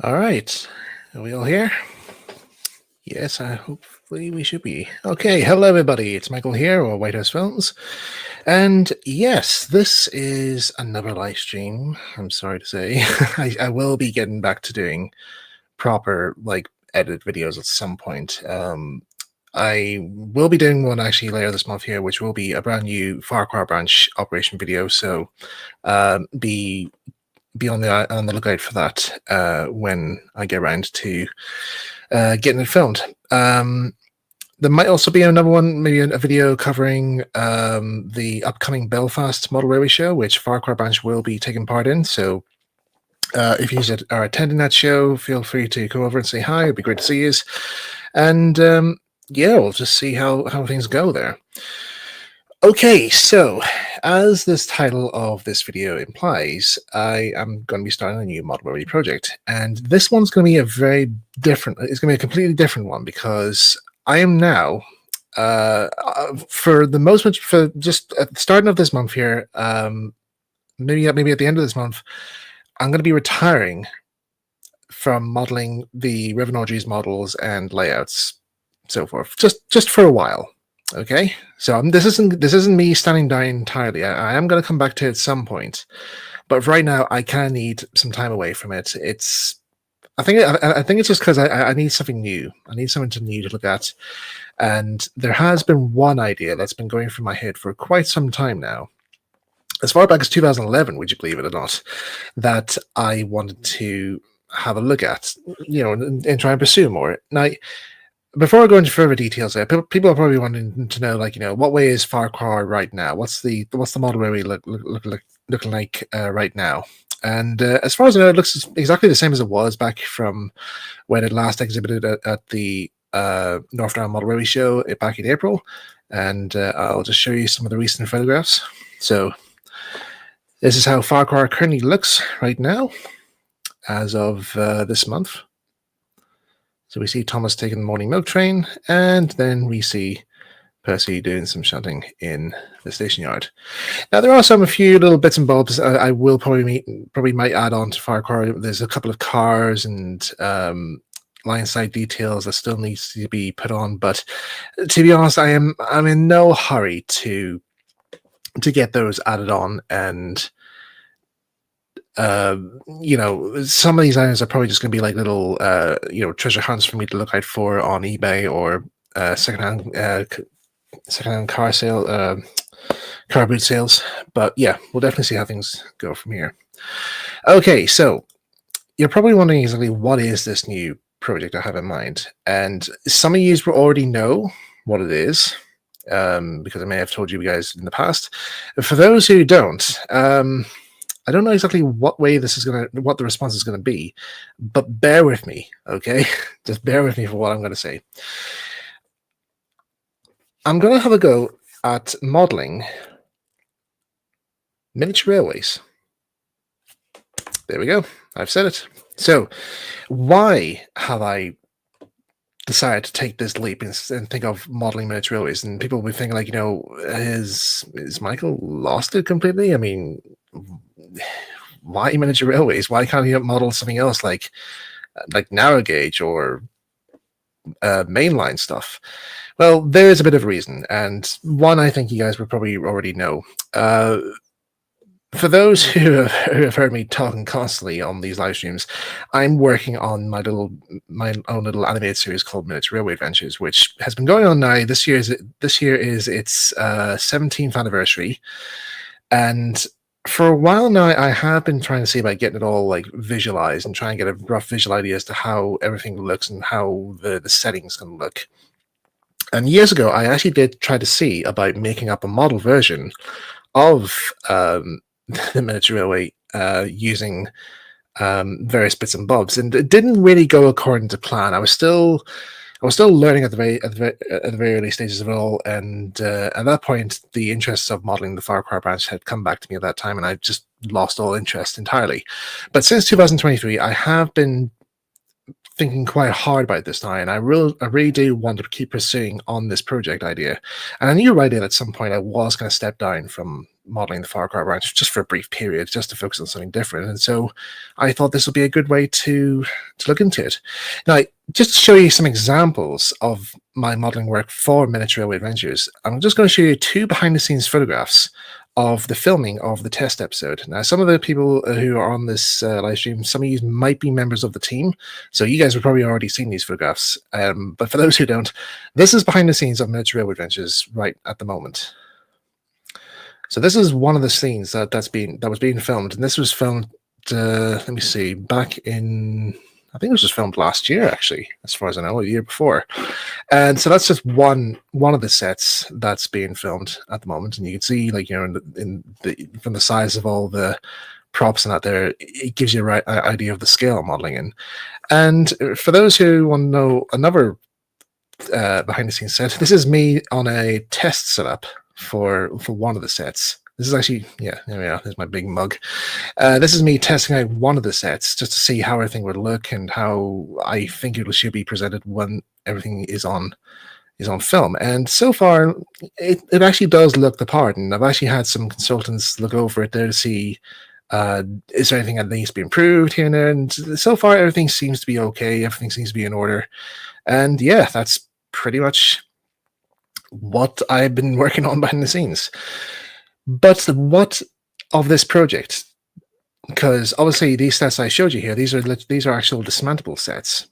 All right. Are we all here? Yes, hopefully we should be. Okay, hello everybody. It's Michael here, or White House Films. And yes, this is another live stream. I'm sorry to say. I will be getting back to doing proper, edit videos at some point. I will be doing one actually later this month here, which will be a brand new Ffarquhar Branch operation video. So be on the lookout for that when I get around to getting it filmed. There might also be another one, maybe a video covering the upcoming Belfast Model Railway Show, which Ffarquhar Branch will be taking part in. So if you are attending that show, feel free to come over and say hi. It'd be great to see you. And yeah, we'll just see how things go there. Okay, so as this title of this video implies, I am going to be starting a new model railway project, and this one's going to be it's going to be a completely different one, because I am now, for just at the starting of this month here, maybe at the end of this month, I'm going to be retiring from modeling the Rev W Awdry's models and layouts, so forth, just for a while. Okay, so this isn't me standing down entirely. I am going to come back to it at some point, but right now I kind of need some time away from it. I think it's just because I need something new. I need something new to look at, and there has been one idea that's been going through my head for quite some time now, as far back as 2011. Would you believe it or not, that I wanted to have a look at, and try and pursue more now. Before I go into further details there, people are probably wanting to know, what way is Ffarquhar right now? What's the model railway looking like right now? And as far as I know, it looks exactly the same as it was back from when it last exhibited at the North Down Model Railway Show back in April. And I'll just show you some of the recent photographs. So this is how Ffarquhar currently looks right now, as of this month. So we see Thomas taking the morning milk train, and then we see Percy doing some shunting in the station yard. Now there are a few little bits and bobs I will probably might add on to Ffarquhar. There's a couple of cars and line side details that still needs to be put on, but to be honest, I'm in no hurry to get those added on. And some of these items are probably just going to be like little treasure hunts for me to look out for on eBay or secondhand car sale, car boot sales. But yeah, we'll definitely see how things go from here. Okay, so you're probably wondering exactly what is this new project I have in mind, and some of you will already know what it is, because I may have told you guys in the past. For those who don't, I don't know exactly what the response is gonna be, but bear with me, okay? Just bear with me for what I'm gonna say. I'm gonna have a go at modeling miniature railways. There we go. I've said it. So, why have I decided to take this leap and think of modeling miniature railways? And people will be thinking, is Michael lost it completely? I mean, why miniature railways? Why can't he model something else like narrow gauge or mainline stuff? Well, there is a bit of a reason, and one I think you guys would probably already know. For those who have heard me talking constantly on these live streams, I'm working on my own little animated series called Miniature Railway Adventures, which has been going on now. This year is its 17th anniversary, and for a while now, I have been trying to see about getting it all visualized and try and get a rough visual idea as to how everything looks and how the settings can look. And years ago, I actually did try to see about making up a model version of the miniature railway using various bits and bobs, and it didn't really go according to plan. I was still learning at the very early stages of it all, and at that point, the interests of modeling the Ffarquhar Branch had come back to me at that time, and I just lost all interest entirely. But since 2023, I have been thinking quite hard about this now, and I really do want to keep pursuing on this project idea. And I knew right at some point I was going to step down from modeling the Ffarquhar Branch just for a brief period, just to focus on something different. And so I thought this would be a good way to look into it. Now, just to show you some examples of my modeling work for Miniature Railway Adventures, I'm just going to show you 2 behind-the-scenes photographs of the filming of the test episode. Now, some of the people who are on this live stream, some of you might be members of the team, so you guys have probably already seen these photographs. But for those who don't, this is behind the scenes of Miniature Railway Adventures right at the moment. So this is one of the scenes that was being filmed, and this was filmed. Let me see, back in, I think it was just filmed last year, actually, as far as I know, a year before. And so that's just one of the sets that's being filmed at the moment, and you can see, like, you know, from the size of all the props and that there, it gives you a right idea of the scale I'm modeling in. And for those who want to know another behind the scenes set, this is me on a test setup for one of the sets. This is actually, yeah, there we are. There's my big mug. This is me testing out one of the sets just to see how everything would look and how I think it should be presented when everything is on film. And so far, it actually does look the part. And I've actually had some consultants look over it there to see is there anything that needs to be improved here and there. And so far, everything seems to be okay. Everything seems to be in order. And yeah, that's pretty much what I've been working on behind the scenes. But what of this project? Because obviously these sets I showed you here, these are actual dismantleable sets.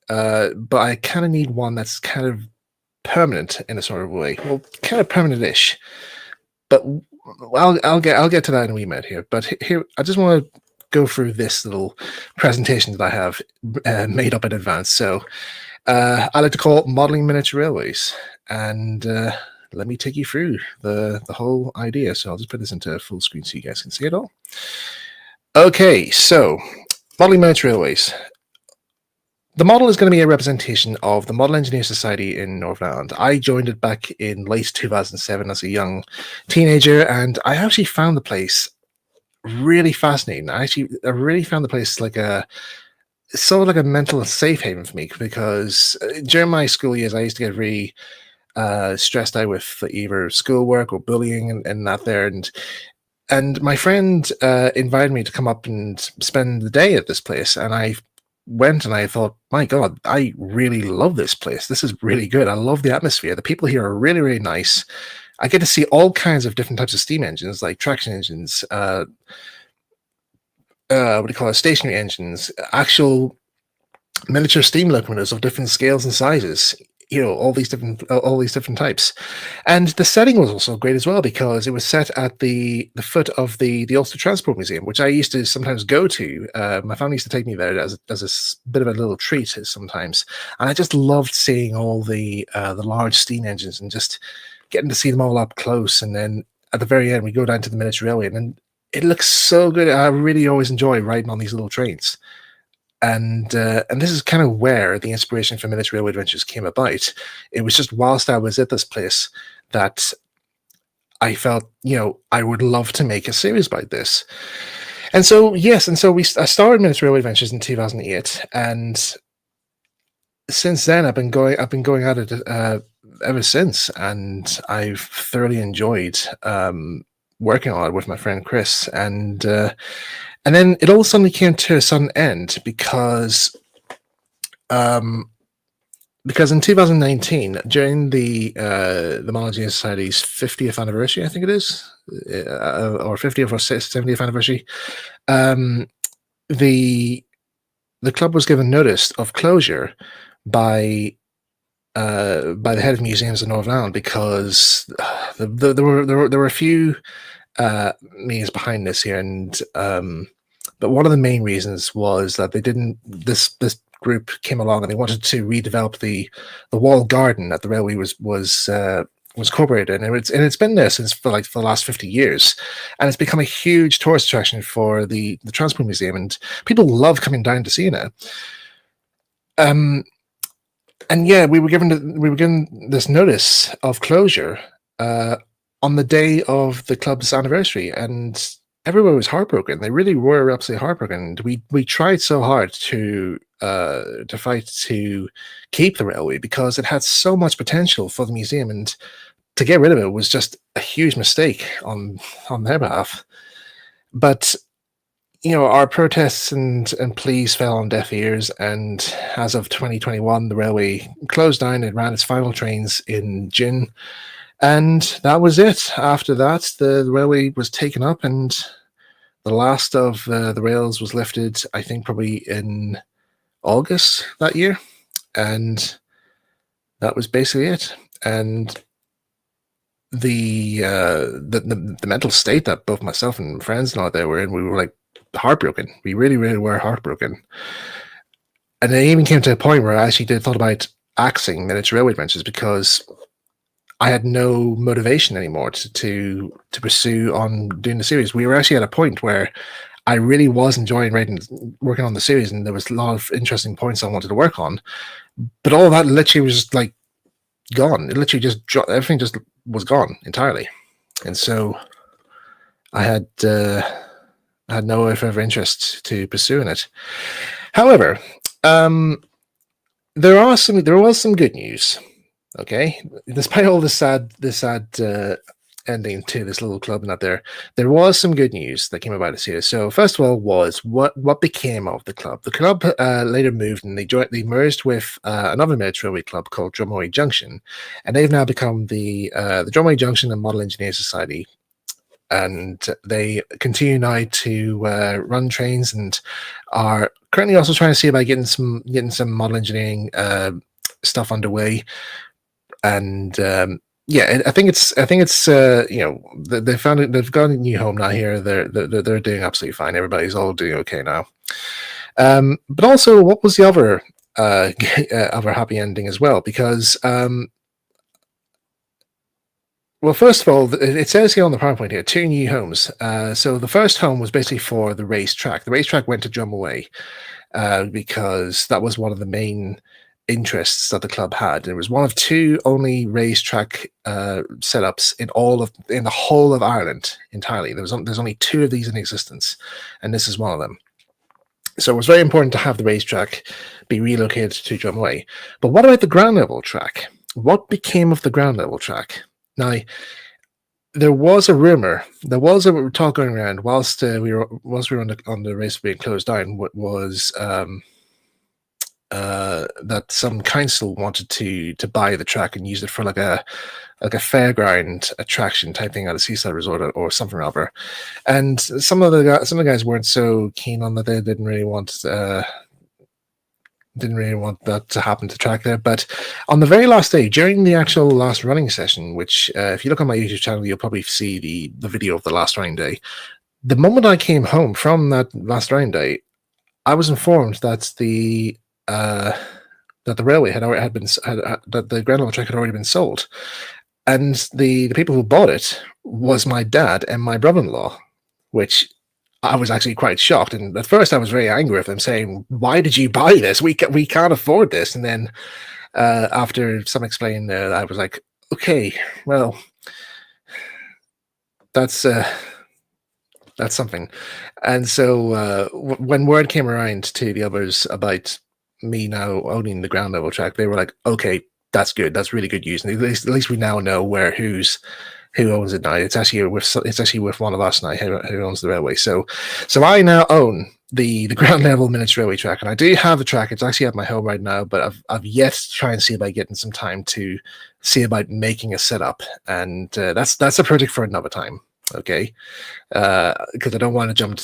But I kind of need one that's kind of permanent in a sort of way. Well, kind of permanent-ish. But I'll get to that in a wee minute here. But here, I just want to go through this little presentation that I have made up in advance. So I like to call it Modeling Miniature Railways. And let me take you through the whole idea. So I'll just put this into full screen so you guys can see it all. Okay, so Modeling Miniature Railways. The model is going to be a representation of the Model Engineer Society in Northern Ireland. I joined it back in late 2007 as a young teenager, and I actually found the place really fascinating. I really found the place like sort of like a mental safe haven for me, because during my school years, I used to get really stressed out with either schoolwork or bullying and that there. And my friend invited me to come up and spend the day at this place, and I went and I thought, my God, I really love this place. This is really good. I love the atmosphere. The people here are really, really nice. I get to see all kinds of different types of steam engines, like traction engines, what do you call it, stationary engines, actual miniature steam locomotives of different scales and sizes. You know, all these different types. And the setting was also great as well, because it was set at the foot of the Ulster Transport Museum, which I used to sometimes go to. My family used to take me there as a bit of a little treat sometimes, and I just loved seeing all the large steam engines and just getting to see them all up close. And then at the very end, we go down to the miniature railway, and then it looks so good. I really always enjoy riding on these little trains. And this is kind of where the inspiration for Miniature Railway Adventures came about. It was just whilst I was at this place that I felt, you know, I would love to make a series about this. And so, yes, I started Miniature Railway Adventures in 2008, and since then I've been going at it ever since, and I've thoroughly enjoyed working on it with my friend Chris. And then it all suddenly came to a sudden end because in 2019, during the Model Engineering Society's 50th anniversary, I think it is, or 50th or 70th anniversary, the club was given notice of closure by the head of museums in Northern Ireland, because there were a few means behind this here, and but one of the main reasons was that they didn't. This group came along and they wanted to redevelop the walled garden that the railway was incorporated in, and it's been there since for the last 50 years, and it's become a huge tourist attraction for the Transport Museum, and people love coming down to see it. And yeah, we were given this notice of closure on the day of the club's anniversary, and everyone was heartbroken. They really were absolutely heartbroken. We tried so hard to fight to keep the railway because it had so much potential for the museum, and to get rid of it was just a huge mistake on their behalf. But our protests and pleas fell on deaf ears, and as of 2021, the railway closed down. It ran its final trains in June, and that was it. After that, the railway was taken up, and the last of the rails was lifted, I think, probably in August that year, and that was basically it. And the mental state that both myself and friends and all there were in, we were like heartbroken. We really, really were heartbroken. And it even came to a point where I actually thought about axing miniature railway adventures because I had no motivation anymore to pursue on doing the series. We were actually at a point where I really was enjoying working on the series, and there was a lot of interesting points I wanted to work on. But all of that literally was just like gone. It literally just dropped. Everything just was gone entirely, and so I had no further interest to pursuing it. However, there was some good news. Okay, despite all the sad ending to this little club and that there was some good news that came about this year. So first of all was what became of the club. The club later moved, and they merged with another military club called Drummoy Junction, and they've now become the Drummoy Junction and Model Engineer Society. And they continue now to run trains, and are currently also trying to see about getting some model engineering stuff underway. And yeah, I think it's they found it. They've got a new home now here. They're doing absolutely fine. Everybody's all doing okay now. But also, what was the other other happy ending as well? Because well, first of all, it says here on the PowerPoint here, 2 new homes. So the first home was basically for the racetrack. The racetrack went to Drumaway because that was one of the main interests that the club had. It was one of 2 only racetrack setups in the whole of Ireland entirely. There's only 2 of these in existence, and this is one of them. So it was very important to have the racetrack be relocated to Drumaway. But what about the ground level track? What became of the ground level track? Now, there was a rumor, there was a talk going around whilst we were on the race being closed down. What was that some council wanted to buy the track and use it for like a fairground attraction type thing at a seaside resort or something or other. And some of the guys weren't so keen on that. They didn't really want that to happen to track there. But on the very last day, during the actual last running session, which if you look on my YouTube channel, you'll probably see the video of the last running day. The moment I came home from that last running day, I was informed that the railway that the ground level track had already been sold, and the people who bought it was my dad and my brother-in-law, which I was actually quite shocked. And at first I was very angry with them, saying, "Why did you buy this? We can't afford this." And then after some explaining, I was like, "Okay, well, that's something." And so when word came around to the others about me now owning the ground level track, they were like, "Okay, that's good. That's really good news. And at least we now know who owns it now. It's actually with one of us now who owns the railway." So I now own the ground level miniature railway track, and I do have the track. It's actually at my home right now, but I've yet to try and see about getting some time to see about making a setup, and that's a project for another time. Okay, because I don't want to jump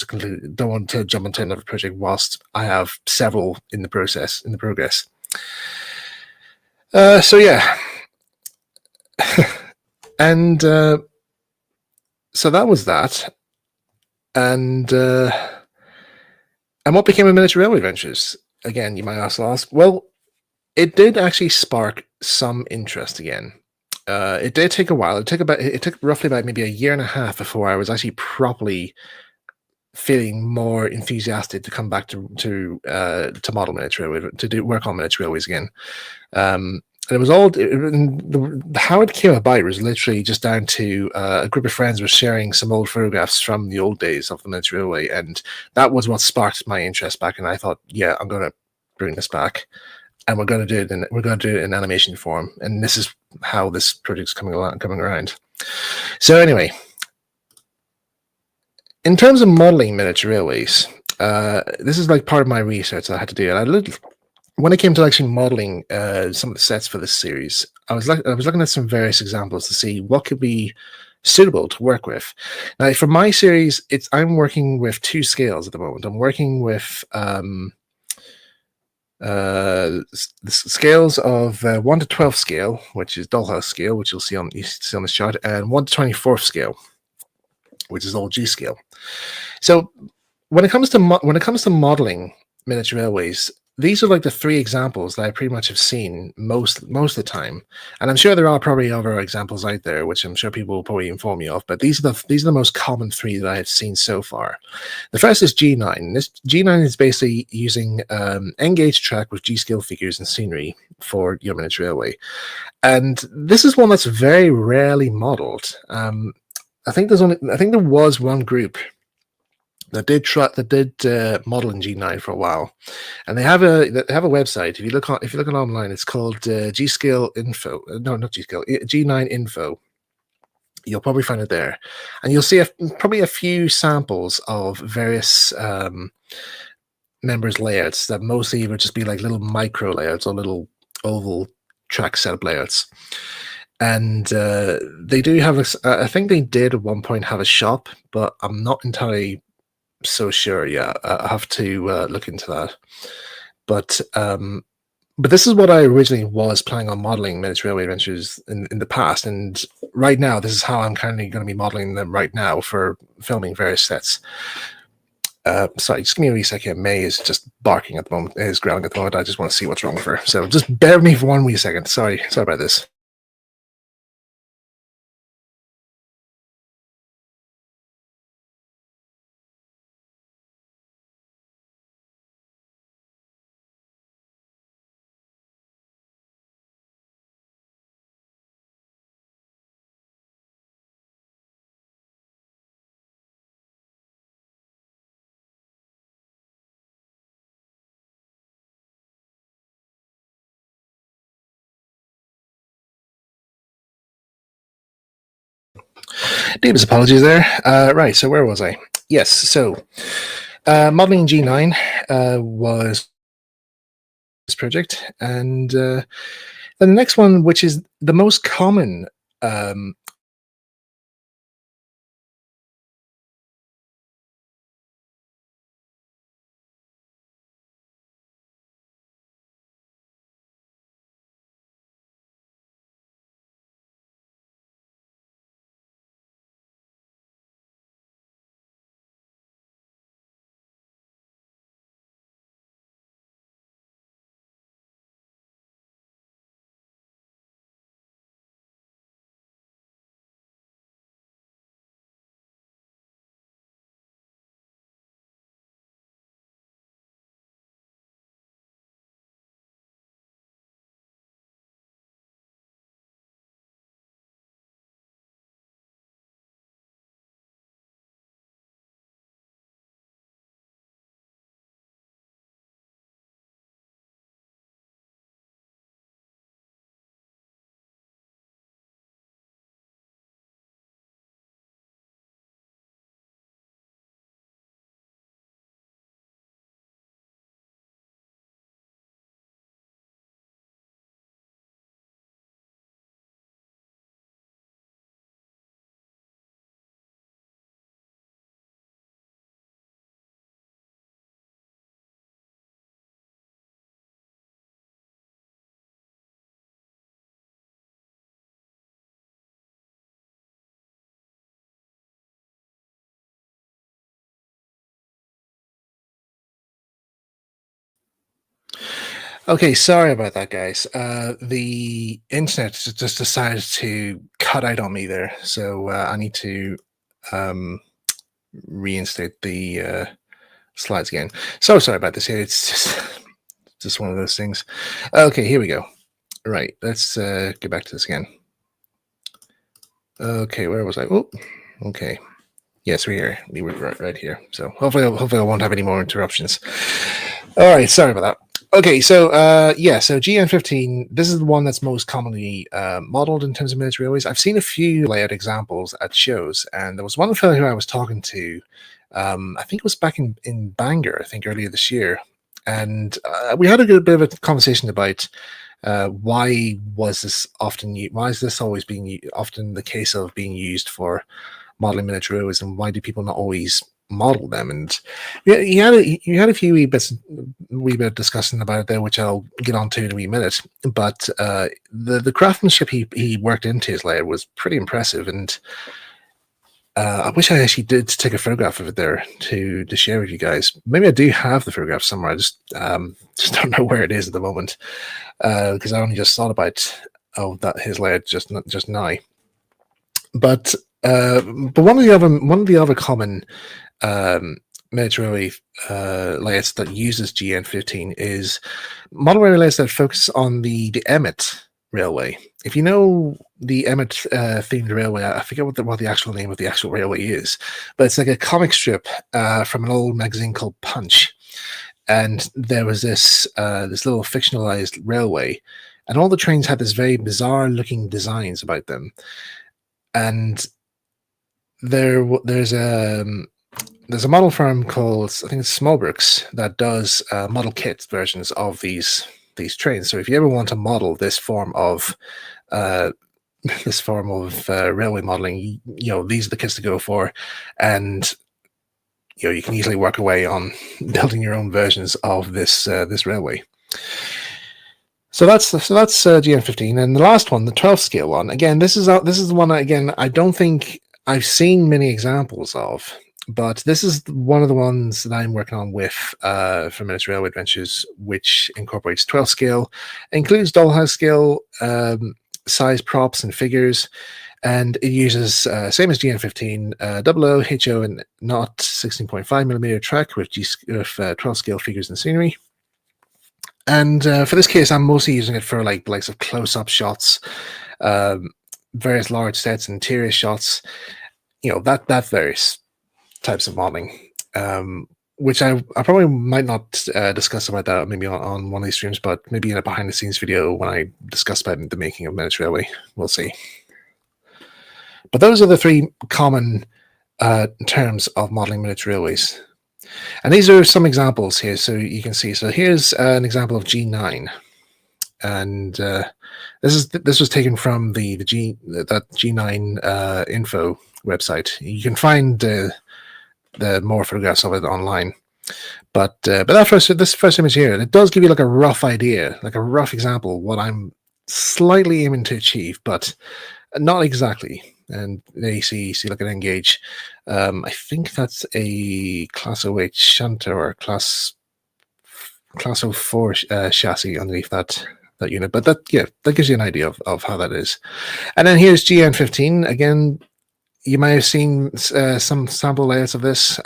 into another project whilst I have several in the progress. So yeah. And so that was that. And what became of Miniature Railway Adventures? Again, you might also ask. Well, it did actually spark some interest again. It did take a while. It took roughly about maybe a year and a half before I was actually properly feeling more enthusiastic to come back to model miniature railway, to work on miniature railways again. And it was all how it came about was literally just down to a group of friends were sharing some old photographs from the old days of the miniature railway, and that was what sparked my interest back. And I thought, yeah, I'm going to bring this back, and we're going to do it in animation form. And this is how this project's coming around. So anyway, in terms of modeling miniature railways, this is like part of my research that I had to do, and when it came to actually modeling some of the sets for this series, I was looking at some various examples to see what could be suitable to work with. Now, for my series, I'm working with 2 scales at the moment. I'm working with the scales of 1 to 12 scale, which is dollhouse scale, which you see on this chart, and 1 to 24th scale, which is old G scale. So when it comes to modeling miniature railways, these are like the 3 examples that I pretty much have seen most of the time, and I'm sure there are probably other examples out there, which I'm sure people will probably inform me of. But these are the most common 3 that I have seen so far. The first is G9. This G9 is basically using N-gauge track with G-scale figures and scenery for your miniature railway, and this is one that's very rarely modeled. I think there was one group that did model in G9 for a while, and they have a website. If you look it online, it's called G-scale info. No, not G-scale. G9 info. You'll probably find it there, and you'll see probably a few samples of various members' layouts that mostly would just be like little micro layouts or little oval track setup layouts. And they do have I think they did at one point have a shop, but I'm not entirely so sure. Yeah, I have to look into that. But this is what I originally was planning on modeling miniature railway adventures in the past, and right now this is how I'm currently going to be modeling them right now for filming various sets. Sorry, just give me a wee second. May is just barking at the moment. Is growling at the moment. I just want to see what's wrong with her. So just bear with me for 1 wee second. Sorry about this. Deepest apologies there. Right, so where was I? Yes, so modeling G9 was this project, and then the next one, which is the most common Okay, sorry about that, guys. The internet just decided to cut out on me there, so I need to reinstate the slides again. So sorry about this. It's just one of those things. Okay, here we go. Right, let's get back to this again. Okay, where was I? Oh, okay. Yes, we're here. We were right here. So hopefully I won't have any more interruptions. All right, sorry about that. Okay, so yeah, so GN15. This is the one that's most commonly modeled in terms of miniature railways. I've seen a few layout examples at shows, and there was one fellow who I was talking to. I think it was back in Bangor, I think earlier this year, and we had a good bit of a conversation about why was this often why is this always being often the case of being used for modeling miniature railways, and why do people not always model them? And yeah, you had a few wee bit discussing about it there, which I'll get on to in a wee minute. But the craftsmanship he worked into his layout was pretty impressive, and I wish I actually did take a photograph of it there to share with you guys. Maybe I do have the photograph somewhere. I just don't know where it is at the moment, because I only just thought about that his layout just now. But one of the other common miniature railway layouts that uses GN15 is model railway layouts that focus on the Emmet railway. If you know the Emmet themed railway, I forget what the actual name of the actual railway is, but it's like a comic strip from an old magazine called Punch, and there was this little fictionalized railway, and all the trains had this very bizarre looking designs about them. And there's a model firm called, I think it's Smallbrooks, that does model kit versions of these trains. So if you ever want to model this form of railway modeling, these are the kits to go for, and you can easily work away on building your own versions of this railway. So that's GN15, and the last one, the 12 scale one. Again, this is the one again I don't think I've seen many examples of, but this is one of the ones that I'm working on with for Miniature Railway Adventures, which incorporates 12 scale, includes dollhouse scale size props and figures, and it uses same as GN15 00 HO and not 16.5mm track with 12 scale figures and scenery. And for this case, I'm mostly using it for likes of close-up shots, various large sets, interior shots, that various types of modeling, which I probably might not discuss about that maybe on one of these streams, but maybe in a behind-the-scenes video when I discuss about the making of Miniature Railway. We'll see. But those are the three common terms of modeling miniature railways. And these are some examples here, so you can see. So here's an example of G9, and this was taken from that G9 info website. You can find the more photographs of it online. But this first image here, it does give you like a rough idea, like a rough example of what I'm slightly aiming to achieve, but not exactly. And there you see like an Engage. I think that's a Class 08 shunter or Class 04 chassis underneath that unit. But that gives you an idea of how that is. And then here's GN15. Again, you might have seen some sample layouts of this,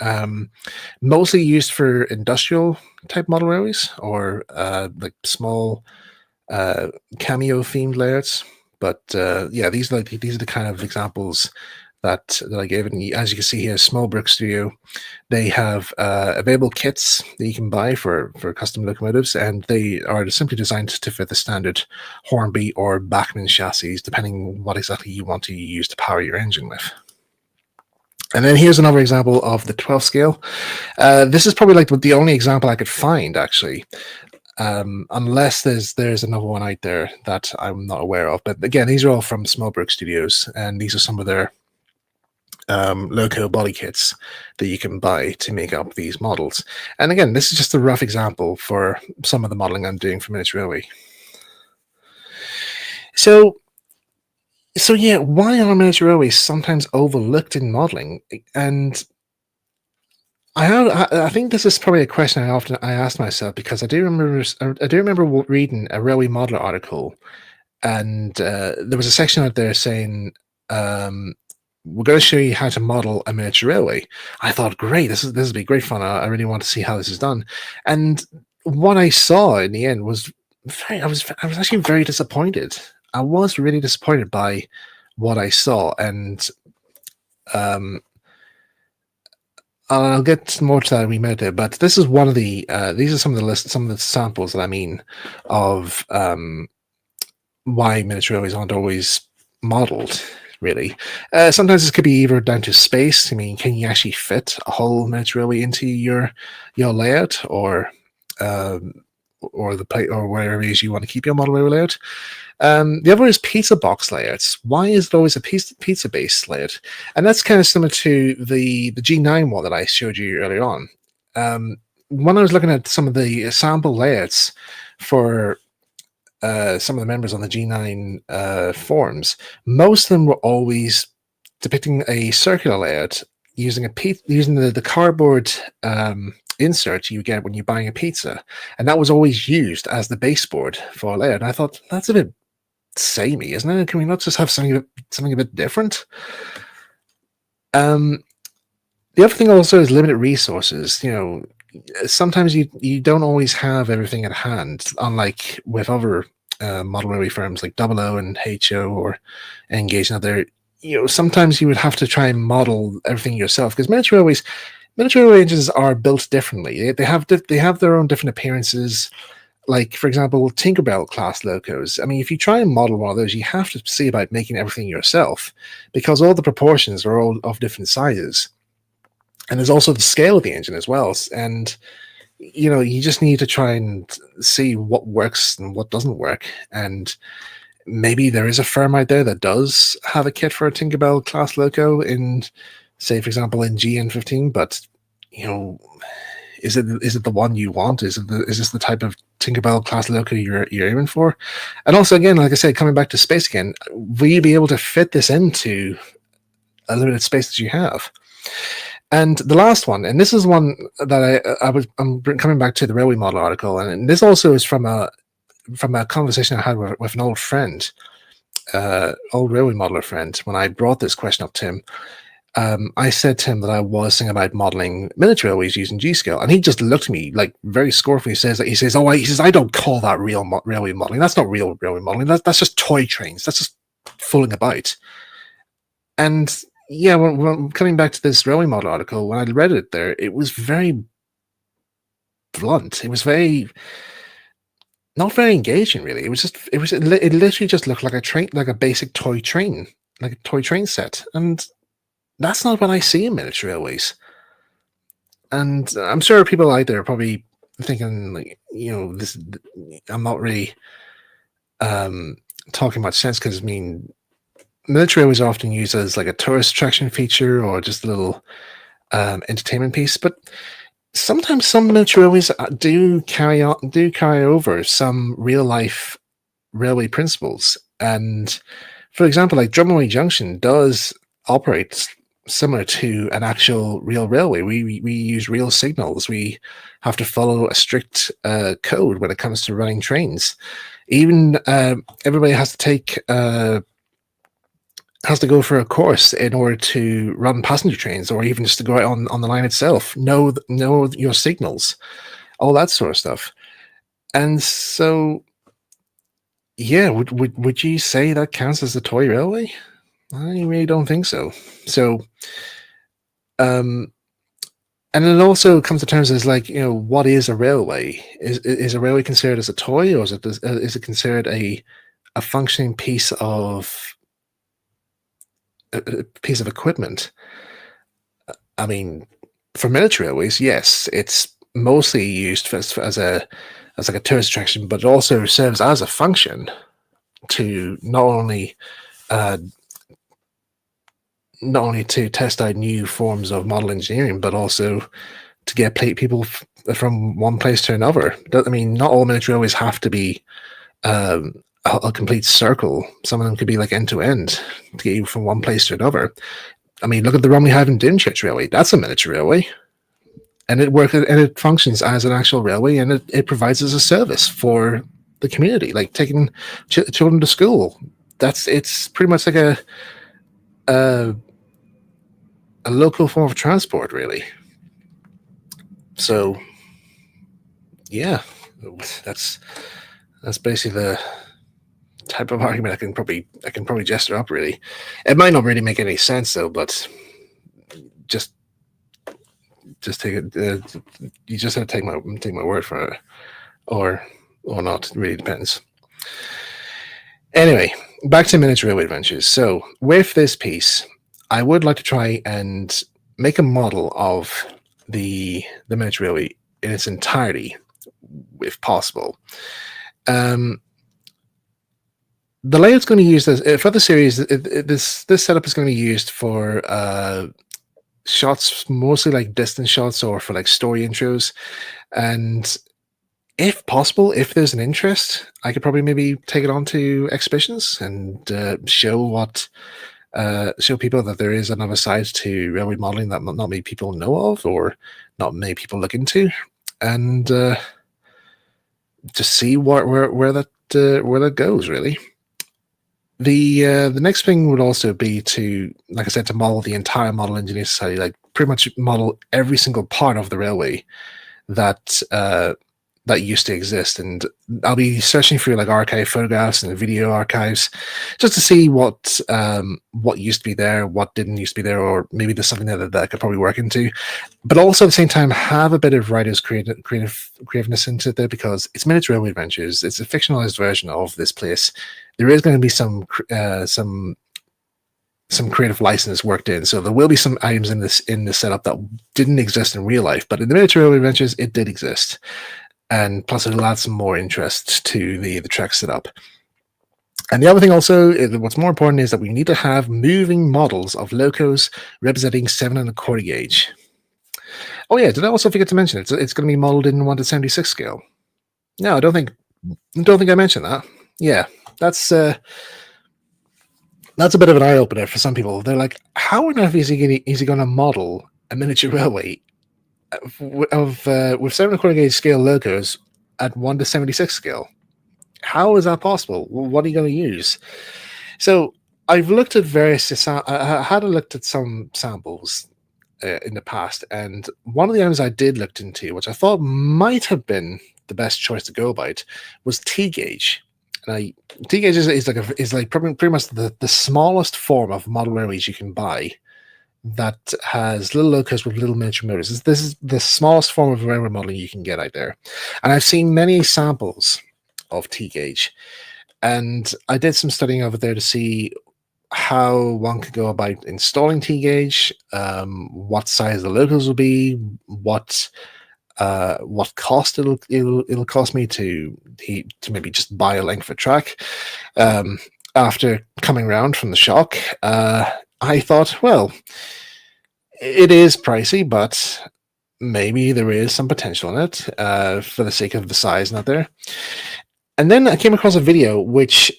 mostly used for industrial type model railways or like small cameo themed layouts. But yeah, these are the kind of examples that I gave. And as you can see here, Smallbrook Studio, they have available kits that you can buy for custom locomotives, and they are simply designed to fit the standard Hornby or Bachmann chassis, depending what exactly you want to use to power your engine with. And then here's another example of the 12 scale. This is probably like the only example I could find, actually. Unless there's another one out there that I'm not aware of. But again, these are all from Smallbrook Studios, and these are some of their loco body kits that you can buy to make up these models. And again, this is just a rough example for some of the modeling I'm doing for Miniature Railway. So yeah, why are miniature railways sometimes overlooked in modeling? And I think this is probably a question I asked myself, because I do remember reading a railway modeler article, and there was a section out there saying, we're going to show you how to model a miniature railway. I thought, great, this will be great fun. I really want to see how this is done. And what I saw in the end was I was actually very disappointed. I was really disappointed by what I saw, and um, I'll get more to that in a wee minute there. But this is one of the these are some of the samples that I mean of why miniature railways aren't always modeled. Really, sometimes this could be either down to space. I mean, can you actually fit a whole miniature railway into your layout, um, or the plate, or wherever it is you want to keep your model railway layout? The other is pizza box layouts. Why is it always a pizza based layout? And that's kind of similar to the G9 one that I showed you earlier on. When I was looking at some of the sample layouts for some of the members on the G9 forums, most of them were always depicting a circular layout using using the cardboard insert you get when you're buying a pizza, and that was always used as the baseboard for a layout. And I thought that's a bit samey, isn't it? Can we not just have something a bit different? The other thing also is limited resources. You know, sometimes you don't always have everything at hand, unlike with other model railway firms like Double O and HO or Engage and other. You know, sometimes you would have to try and model everything yourself because miniature railway engines are built differently. They have their own different appearances. Like, for example, Tinkerbell class locos. I mean, if you try and model one of those, you have to see about making everything yourself because all the proportions are all of different sizes. And there's also the scale of the engine as well. And, you know, you just need to try and see what works and what doesn't work. And maybe there is a firm out there that does have a kit for a Tinkerbell class loco in, say, for example, in GN15, but, you know, is it the one you want? Is this the type of Tinkerbell class loco you're aiming for? And also, again, like I said, coming back to space again, will you be able to fit this into a limited space that you have? And the last one, and this is one that I'm coming back to the railway model article, and this also is from a conversation I had with an old friend, old railway modeler friend. When I brought this question up to him, I said to him that I was thinking about modeling miniature railways using G-scale, and he just looked at me like very scornfully. He says, I don't call that real railway modeling. That's not real railway modeling. That's just toy trains. That's just fooling about. And yeah, when coming back to this railway model article, when I read it there, it was very blunt. It was not very engaging, really. It literally just looked like a train, like a basic toy train, like a toy train set, and that's not what I see in miniature railways. And I'm sure people out there are probably thinking, like, you know, this. I'm not really talking much sense because I mean, miniature railways are often used as like a tourist attraction feature or just a little entertainment piece, but sometimes some miniature railways do carry over some real life railway principles. And for example, like Drumaway Junction does operate similar to an actual real railway. We use real signals. We have to follow a strict code when it comes to running trains. Even everybody has to take has to go for a course in order to run passenger trains, or even just to go out on the line itself. Know your signals, all that sort of stuff. And so, yeah, would you say that counts as a toy railway? I really don't think so. So, and it also comes to terms as like, you know, what is a railway? Is a railway considered as a toy, or is it considered a functioning piece of equipment? I mean, for miniature railways, yes, it's mostly used as like a tourist attraction, but it also serves as a function to uh, not only to test out new forms of model engineering, but also to get people from one place to another. I mean, not all miniature railways have to be a complete circle. Some of them could be like end to end to get you from one place to another. I mean, look at the one we have in Dymchurch Railway. That's a miniature railway, and it functions as an actual railway, and it provides as a service for the community, like taking children to school. It's pretty much like a local form of transport, really. So, yeah, that's That's basically the type of argument I can probably gesture up. Really, it might not really make any sense though, but just take it. You just have to take my word for it, or not. It really depends. Anyway, back to miniature railway adventures. So with this piece, I would like to try and make a model of the miniature railway in its entirety, if possible. The layout's going to use this for the series. This setup is going to be used for shots, mostly like distance shots or for like story intros. And if possible, if there's an interest, I could probably maybe take it on to exhibitions and show people that there is another side to railway modeling that not many people know of or not many people look into, and just see where that goes. Really, the next thing would also be to, like I said, to model the entire Model Engineer Society, like pretty much model every single part of the railway that used to exist. And I'll be searching through like archive photographs and video archives just to see what used to be there, what didn't used to be there, or maybe there's something there that I could probably work into. But also at the same time, have a bit of writer's creativeness into there, because it's miniature railway adventures. It's a fictionalized version of this place. There is going to be some creative license worked in, so there will be some items in this setup that didn't exist in real life, but in the miniature railway adventures, it did exist. And plus, it'll add some more interest to the track setup. And the other thing also, what's more important, is that we need to have moving models of locos representing 7 1/4 gauge. Oh yeah, did I also forget to mention it's going to be modeled in 1:76 scale? No, I don't think I mentioned that. Yeah, that's a bit of an eye opener for some people. They're like, how on earth is he going to model a miniature railway with 7 1/4 gauge scale locos at 1:76 scale? How is that possible? What are you going to use? So I've looked at I had looked at some samples in the past, and one of the items I did look into, which I thought might have been the best choice to go about, was T gauge. And T gauge is like pretty much the smallest form of model railways you can buy that has little locos with little miniature motors. This is the smallest form of railway modeling you can get out there. And I've seen many samples of T gauge, and I did some studying over there to see how one could go about installing T gauge, what size the locos will be, what cost it'll cost me to maybe just buy a length of track. After coming around from the shock, I thought, well, it is pricey, but maybe there is some potential in it for the sake of the size not there. And then I came across a video which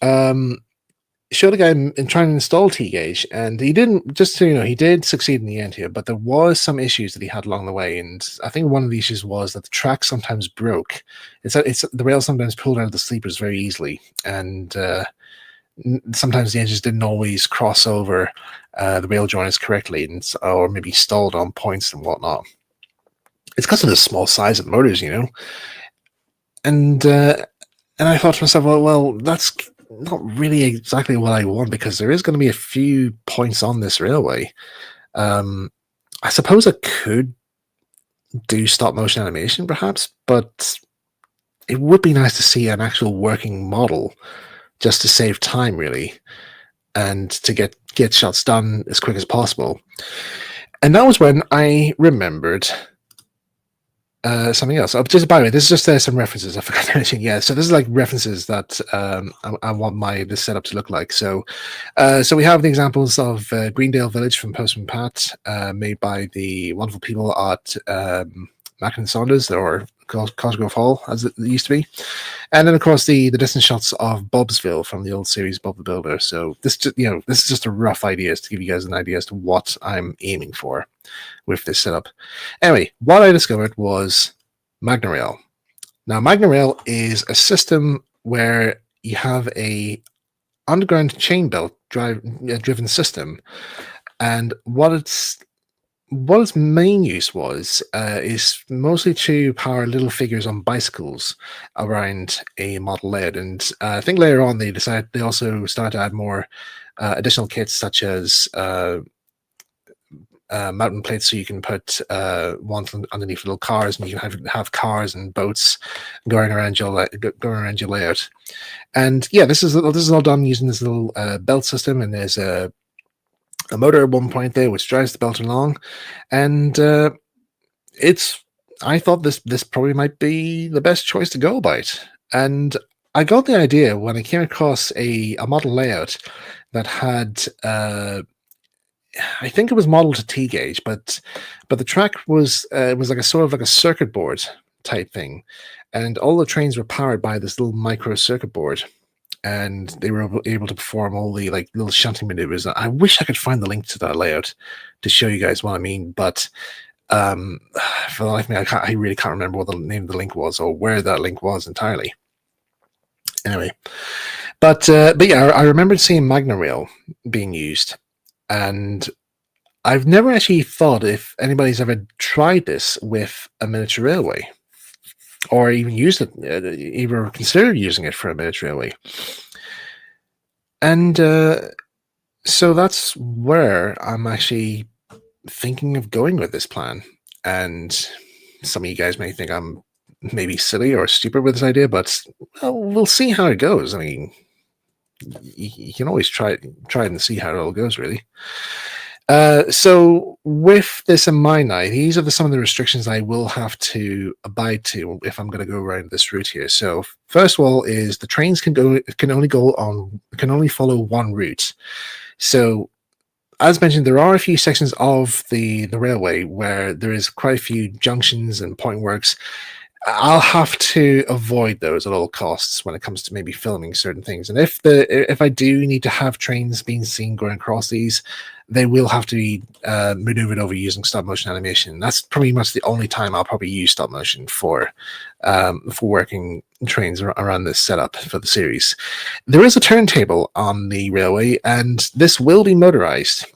showed a guy trying to install T gauge, and he didn't. Just so you know, he did succeed in the end here, but there was some issues that he had along the way, and I think one of the issues was that the track sometimes broke. It's the rail sometimes pulled out of the sleepers very easily, and sometimes the engines didn't always cross over the rail joiners correctly, or maybe stalled on points and whatnot. It's because of the small size of motors, you know. And I thought to myself, well, that's not really exactly what I want, because there is going to be a few points on this railway. I suppose I could do stop motion animation, perhaps, but it would be nice to see an actual working model, just to save time, really, and to get shots done as quick as possible. And that was when I remembered something else. Just by the way, this is just some references I forgot to mention. Yeah, so this is like references that I want this setup to look like. So we have the examples of Greendale Village from Postman Pat, made by the wonderful people at Mac and Saunders, or Cosgrove Hall, as it used to be. And then, of course, the distance shots of Bobsville from the old series Bob the Builder. So this is just a rough idea to give you guys an idea as to what I'm aiming for with this setup. Anyway, what I discovered was MagnaRail. Now, MagnaRail is a system where you have a underground chain belt driven system, and what what its main use was is mostly to power little figures on bicycles around a model layout. And I think later on they also started to add more additional kits such as mountain plates, so you can put ones underneath little cars, and you can have cars and boats going around going around your layout. And yeah, this is all done using this little belt system, and there's a motor at one point there which drives the belt along, and it's I thought this probably might be the best choice to go about. And I got the idea when I came across a model layout that had I think it was modeled to T gauge, but the track was it was like a sort of like a circuit board type thing, and all the trains were powered by this little micro circuit board, and they were able to perform all the like little shunting maneuvers. I wish I could find the link to that layout to show you guys what I mean, but um, for the life of me, I really can't remember what the name of the link was or where that link was entirely. Anyway, but yeah, I remembered seeing Magna Rail being used, and I've never actually thought if anybody's ever tried this with a miniature railway, or even used it, even considered using it for a miniature railway. And so that's where I'm actually thinking of going with this plan. And some of you guys may think I'm maybe silly or stupid with this idea, but well, we'll see how it goes. I mean, you can always try it and see how it all goes, really. So with this in mind now, these are some of the restrictions I will have to abide to if I'm going to go around this route here. So first of all is the trains can only follow one route. So as mentioned, there are a few sections of the railway where there is quite a few junctions and point works. I'll have to avoid those at all costs when it comes to maybe filming certain things. And if I do need to have trains being seen going across these, they will have to be maneuvered over using stop motion animation. That's pretty much the only time I'll probably use stop motion for working trains around this setup for the series. There is a turntable on the railway, and this will be motorized.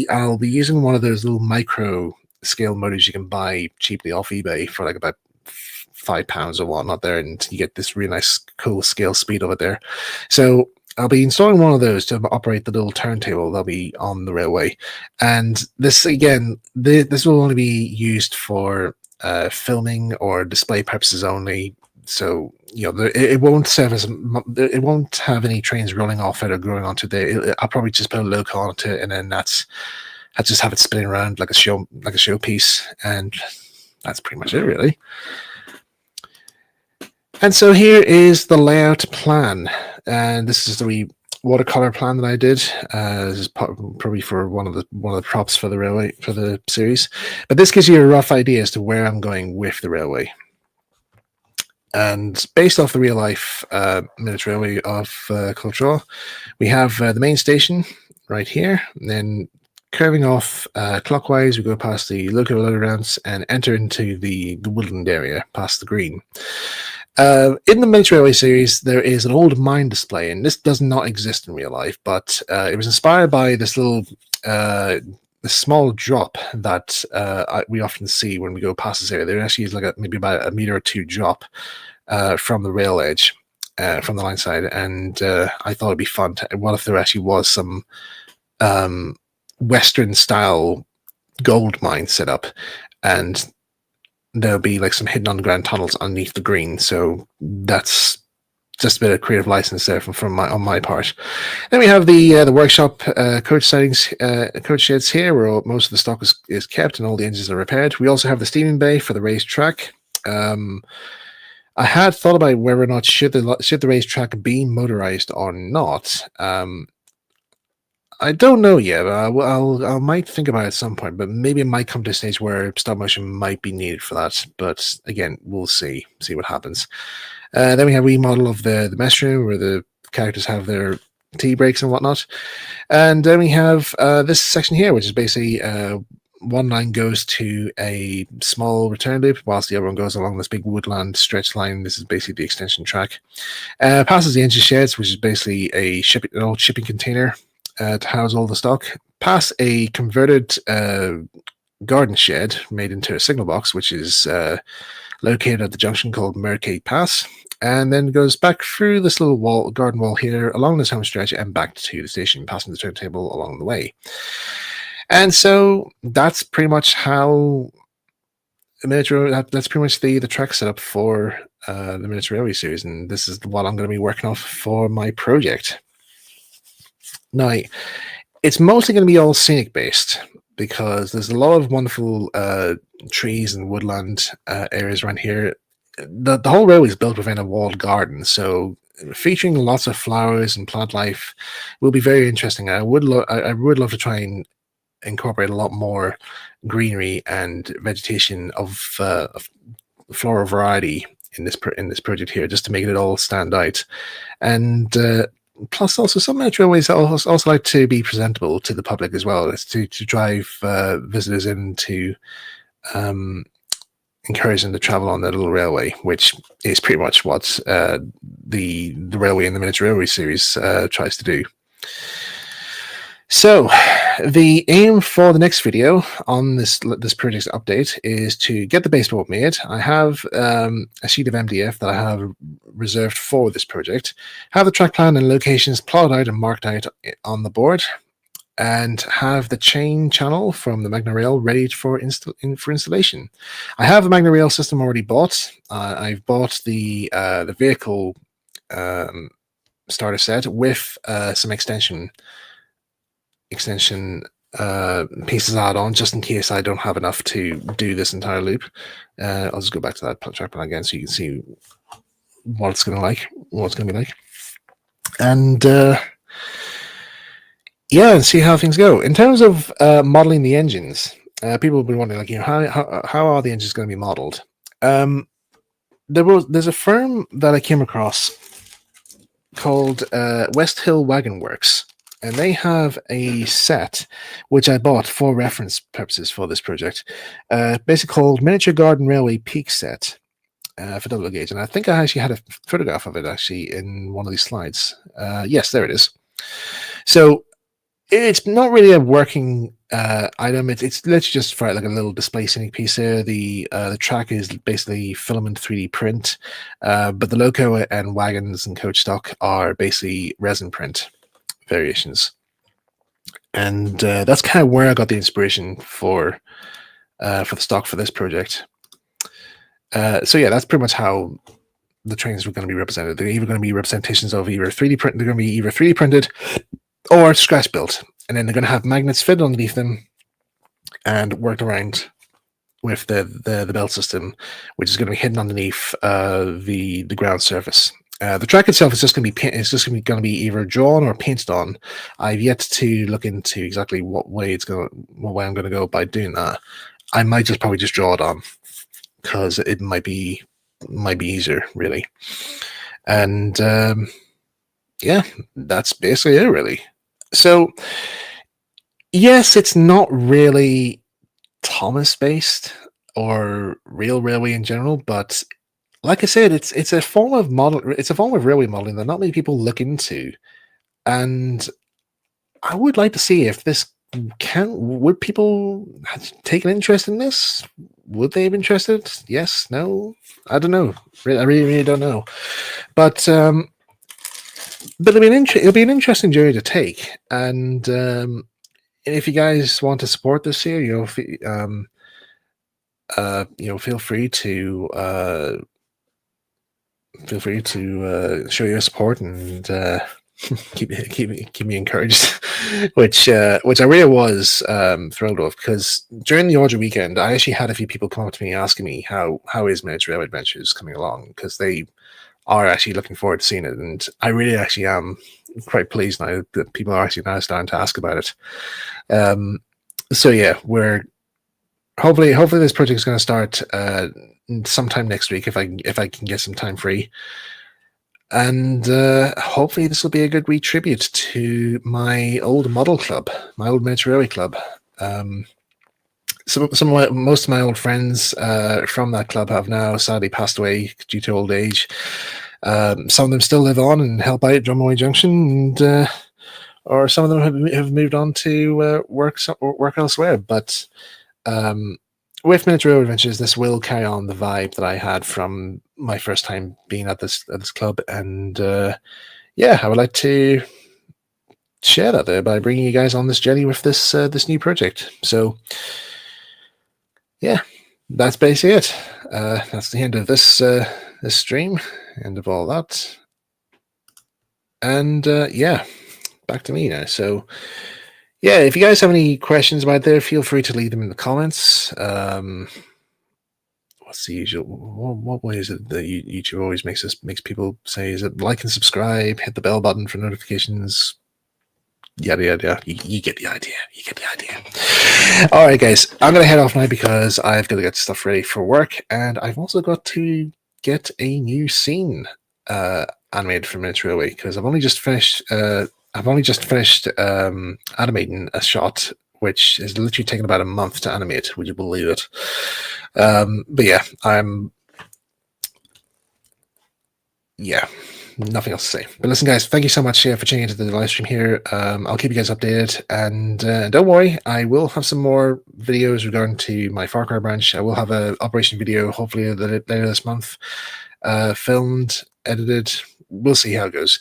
I'll be using one of those little micro scale motors you can buy cheaply off eBay for like about £5 or whatnot there, and you get this really nice cool scale speed of it there. So I'll be installing one of those to operate the little turntable that'll be on the railway. And this again, this will only be used for filming or display purposes only. So it won't serve as it won't have any trains rolling off it or going onto there. I'll probably just put a loco onto it, and then I'll just have it spinning around like a showpiece, and that's pretty much it, really. And so here is the layout plan, and this is the watercolor plan that I did. This is probably for one of the props for the railway for the series, but this gives you a rough idea as to where I'm going with the railway. And based off the real life miniature railway of Culture, we have the main station right here, and then curving off clockwise, we go past the local loader rounds and enter into the woodland area past the green. In the miniature railway series, there is an old mine display, and this does not exist in real life, but it was inspired by this little this small drop that we often see when we go past this area. There actually is like maybe about a meter or two drop from the rail edge, from the line side, and I thought it'd be fun. What if there actually was some Western style gold mine set up, and there'll be like some hidden underground tunnels underneath the green. So that's just a bit of creative license there on my part. Then we have the workshop coach settings, coach sheds here, where most of the stock is kept and all the engines are repaired. We also have the steaming bay for the raised track. I had thought about whether or not should the raised track be motorized or not. I don't know yet, but I might think about it at some point, but maybe it might come to a stage where stop motion might be needed for that. But again, we'll see what happens. Then we have a remodel of the mess room where the characters have their tea breaks and whatnot. And then we have this section here, which is basically one line goes to a small return loop, whilst the other one goes along this big woodland stretch line. This is basically the extension track. Passes the engine sheds, which is basically an old shipping container to house all the stock. Past a converted garden shed made into a signal box, which is located at the junction called Mercade Pass, and then goes back through this little garden wall here, along this home stretch, and back to the station, passing the turntable along the way. And so that's pretty much how that's pretty much the track setup for the miniature railway series, and this is what I'm going to be working off for my project. Now, it's mostly going to be all scenic based because there's a lot of wonderful trees and woodland areas around here. The whole railway is built within a walled garden, so featuring lots of flowers and plant life will be very interesting. I would love to try and incorporate a lot more greenery and vegetation of floral variety in this project here, just to make it all stand out. And plus, also some metro railways also like to be presentable to the public as well. It's to drive visitors in to encourage them to travel on the little railway, which is pretty much what the railway in the miniature railway series tries to do. So, the aim for the next video on this project's update is to get the baseboard made. I have a sheet of MDF that I have reserved for this project, have the track plan and locations plotted out and marked out on the board, and have the chain channel from the Magna Rail ready for installation. I have a Magna Rail system already bought. I've bought the vehicle starter set with some extension pieces add on, just in case I don't have enough to do this entire loop. I'll just go back to that track plan again so you can see what it's going to be like, and yeah, and see how things go. In terms of modeling the engines, people have been wondering, like, how are the engines going to be modeled? There's a firm that I came across called West Hill Wagon Works, and they have a set which I bought for reference purposes for this project, basically called Miniature Garden Railway Peak Set for double gauge. And I think I actually had a photograph of it actually in one of these slides. Yes, there it is. So it's not really a working item. It's literally just for like a little display scenic piece here. The track is basically filament 3D print, but the loco and wagons and coach stock are basically resin print variations, and that's kind of where I got the inspiration for the stock for this project. So yeah, that's pretty much how the trains were going to be represented. They're either going to be representations of either 3D print. They're going to be either 3D printed or scratch built, and then they're going to have magnets fitted underneath them and worked around with the belt system, which is going to be hidden underneath the ground surface. The track itself is just going to be either drawn or painted on. I've yet to look into exactly what way I'm going to go by doing that. I might probably just draw it on because it might be easier, really. And yeah, that's basically it, really. So yes, it's not really Thomas based or real railway in general, but like I said, it's a form of railway modeling that not many people look into, and I would like to see if this would people take an interest in this? Would they be interested? Yes, no, I don't know. I really don't know, but it'll be an interesting journey to take, and if you guys want to support this here, feel free to show your support and keep me encouraged, which I really was thrilled of, because during the Awdry weekend, I actually had a few people come up to me asking me how is Miniature Railway Adventures coming along, because they are actually looking forward to seeing it, and I really actually am quite pleased now that people are actually now starting to ask about it. So yeah, we're hopefully this project is going to start sometime next week if I can get some time free, and hopefully this will be a good wee tribute to my old model club, my old miniature railway club. Most of my old friends from that club have now sadly passed away due to old age. Some of them still live on and help out at Drumaway Junction, and or some of them have moved on to work elsewhere. But with Miniature Adventures, this will carry on the vibe that I had from my first time being at this club, and yeah, I would like to share that there by bringing you guys on this journey with this new project. So yeah, that's basically it. That's the end of this this stream, end of all that, and yeah, back to me now. So yeah, if you guys have any questions about there, feel free to leave them in the comments. What's the usual? What way is it that YouTube always makes people say? Is it like and subscribe, hit the bell button for notifications? Yada yada yada. You get the idea. You get the idea. All right, guys, I'm gonna head off now because I've got to get stuff ready for work, and I've also got to get a new scene animated for Minutes Railway because I've only just finished. Animating a shot, which has literally taken about a month to animate. Would you believe it? But yeah, nothing else to say. But listen, guys, thank you so much for tuning into the live stream here. I'll keep you guys updated, and don't worry, I will have some more videos regarding to my Ffarquhar branch. I will have an operation video, hopefully later this month, filmed, edited. We'll see how it goes,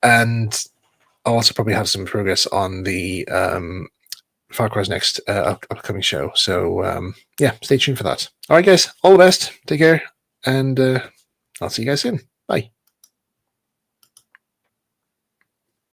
and I'll also probably have some progress on the Ffarquhar's next upcoming show. So yeah, stay tuned for that. All right, guys, all the best. Take care, and I'll see you guys soon. Bye.